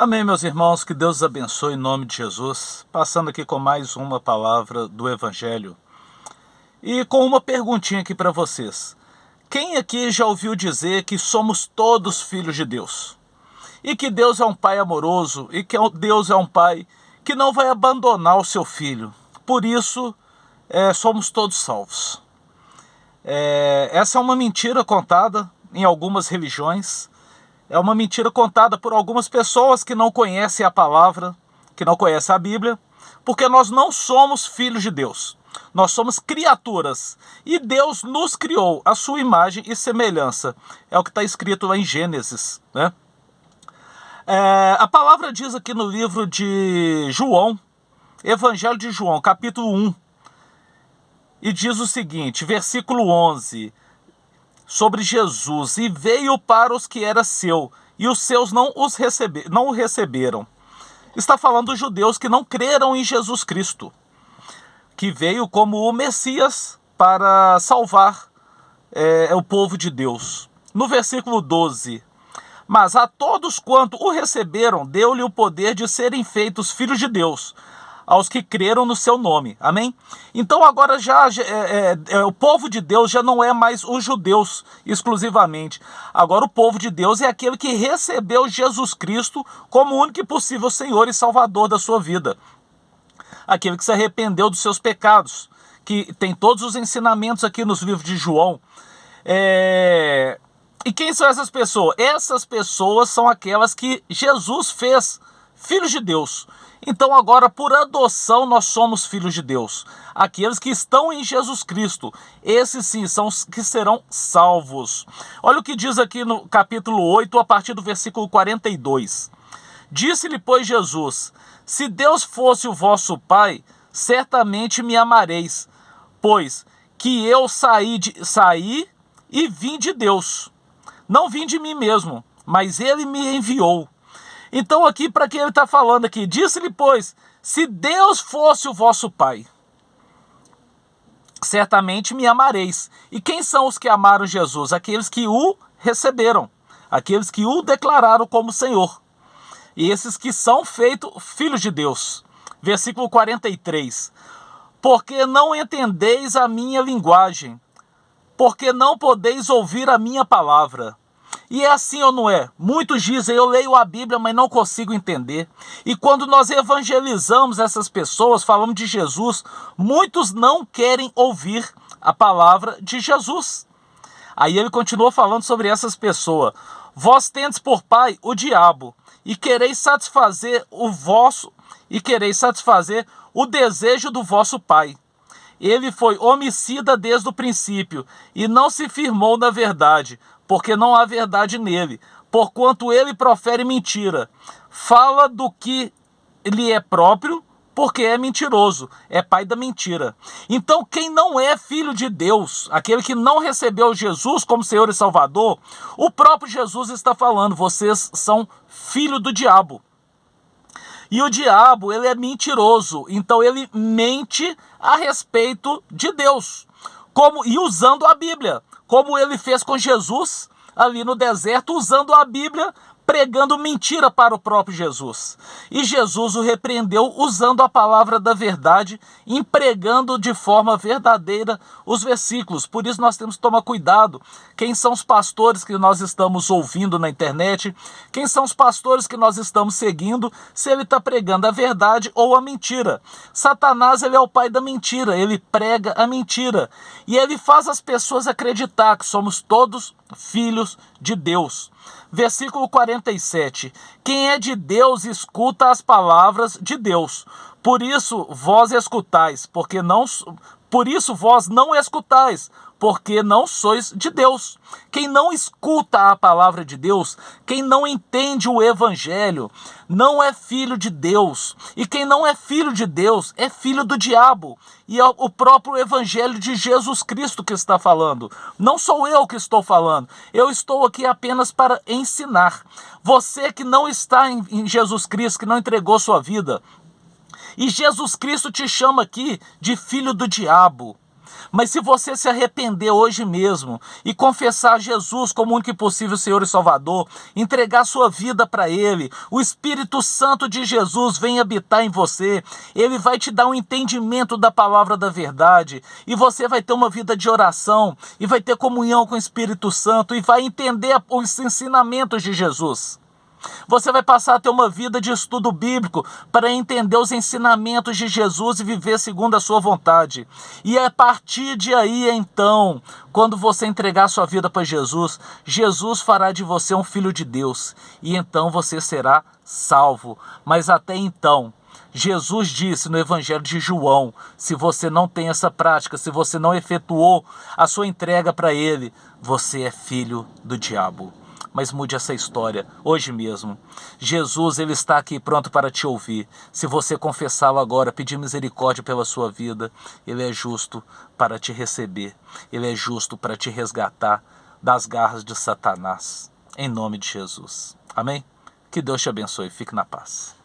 Amém, meus irmãos, que Deus os abençoe em nome de Jesus. Passando aqui com mais uma palavra do Evangelho. E com uma perguntinha aqui para vocês. Quem aqui já ouviu dizer que somos todos filhos de Deus? E que Deus é um pai amoroso e que Deus é um pai que não vai abandonar o seu filho. Por isso, somos todos salvos. Essa é uma mentira contada em algumas religiões. É uma mentira contada por algumas pessoas que não conhecem a palavra, que não conhecem a Bíblia, porque nós não somos filhos de Deus. Nós somos criaturas e Deus nos criou à sua imagem e semelhança. É o que está escrito lá em Gênesis, né? A palavra diz aqui no livro de João, Evangelho de João, capítulo 1, e diz o seguinte, versículo 11... sobre Jesus, e veio para os que era seu, e os seus não o receberam. Está falando dos judeus que não creram em Jesus Cristo, que veio como o Messias para salvar o povo de Deus. No versículo 12, mas a todos quanto o receberam, deu-lhe o poder de serem feitos filhos de Deus, aos que creram no seu nome. Amém? Então agora o povo de Deus já não é mais os judeus exclusivamente. Agora o povo de Deus é aquele que recebeu Jesus Cristo como único e possível Senhor e Salvador da sua vida. Aquele que se arrependeu dos seus pecados, que tem todos os ensinamentos aqui nos livros de João. E quem são essas pessoas? Essas pessoas são aquelas que Jesus fez filhos de Deus. Então agora por adoção nós somos filhos de Deus. Aqueles que estão em Jesus Cristo, esses sim são os que serão salvos. Olha o que diz aqui no capítulo 8, a partir do versículo 42. Disse-lhe, pois, Jesus: se Deus fosse o vosso Pai, certamente me amareis, pois que eu saí e vim de Deus. Não vim de mim mesmo, mas Ele me enviou. Então aqui, para quem ele está falando aqui, disse-lhe, pois, se Deus fosse o vosso Pai, certamente me amareis. E quem são os que amaram Jesus? Aqueles que o receberam, aqueles que o declararam como Senhor. E esses que são feitos filhos de Deus. Versículo 43. Porque não entendeis a minha linguagem, porque não podeis ouvir a minha palavra. E é assim ou não é? Muitos dizem, eu leio a Bíblia, mas não consigo entender. E quando nós evangelizamos essas pessoas, falamos de Jesus, muitos não querem ouvir a palavra de Jesus. Aí ele continua falando sobre essas pessoas. Vós tendes por pai o diabo, e quereis satisfazer o desejo do vosso pai. Ele foi homicida desde o princípio, e não se firmou na verdade, porque não há verdade nele, porquanto ele profere mentira. Fala do que lhe é próprio, porque é mentiroso, é pai da mentira. Então quem não é filho de Deus, aquele que não recebeu Jesus como Senhor e Salvador, o próprio Jesus está falando, vocês são filho do diabo. E o diabo, ele é mentiroso, então ele mente a respeito de Deus, e usando a Bíblia, como ele fez com Jesus ali no deserto, usando a Bíblia, pregando mentira para o próprio Jesus. E Jesus o repreendeu usando a palavra da verdade, empregando de forma verdadeira os versículos. Por isso nós temos que tomar cuidado. Quem são os pastores que nós estamos ouvindo na internet? Quem são os pastores que nós estamos seguindo? Se ele está pregando a verdade ou a mentira. Satanás, ele é o pai da mentira. Ele prega a mentira. E ele faz as pessoas acreditar que somos todos filhos de Deus. Versículo 47. Quem é de Deus escuta as palavras de Deus. Por isso vós não escutais, porque não sois de Deus. Quem não escuta a palavra de Deus, quem não entende o evangelho, não é filho de Deus. E quem não é filho de Deus é filho do diabo. E é o próprio evangelho de Jesus Cristo que está falando. Não sou eu que estou falando. Eu estou aqui apenas para ensinar. Você que não está em Jesus Cristo, que não entregou sua vida, e Jesus Cristo te chama aqui de filho do diabo. Mas se você se arrepender hoje mesmo e confessar Jesus como único e possível Senhor e Salvador, entregar sua vida para Ele, o Espírito Santo de Jesus vem habitar em você, Ele vai te dar um entendimento da palavra da verdade, e você vai ter uma vida de oração, e vai ter comunhão com o Espírito Santo, e vai entender os ensinamentos de Jesus. Você vai passar a ter uma vida de estudo bíblico para entender os ensinamentos de Jesus e viver segundo a sua vontade. E a partir de aí, então, quando você entregar sua vida para Jesus, Jesus fará de você um filho de Deus. E então você será salvo. Mas até então, Jesus disse no Evangelho de João, se você não tem essa prática, se você não efetuou a sua entrega para Ele, você é filho do diabo. Mas mude essa história, hoje mesmo. Jesus, Ele está aqui pronto para te ouvir. Se você confessá-lo agora, pedir misericórdia pela sua vida, Ele é justo para te receber. Ele é justo para te resgatar das garras de Satanás. Em nome de Jesus. Amém? Que Deus te abençoe. Fique na paz.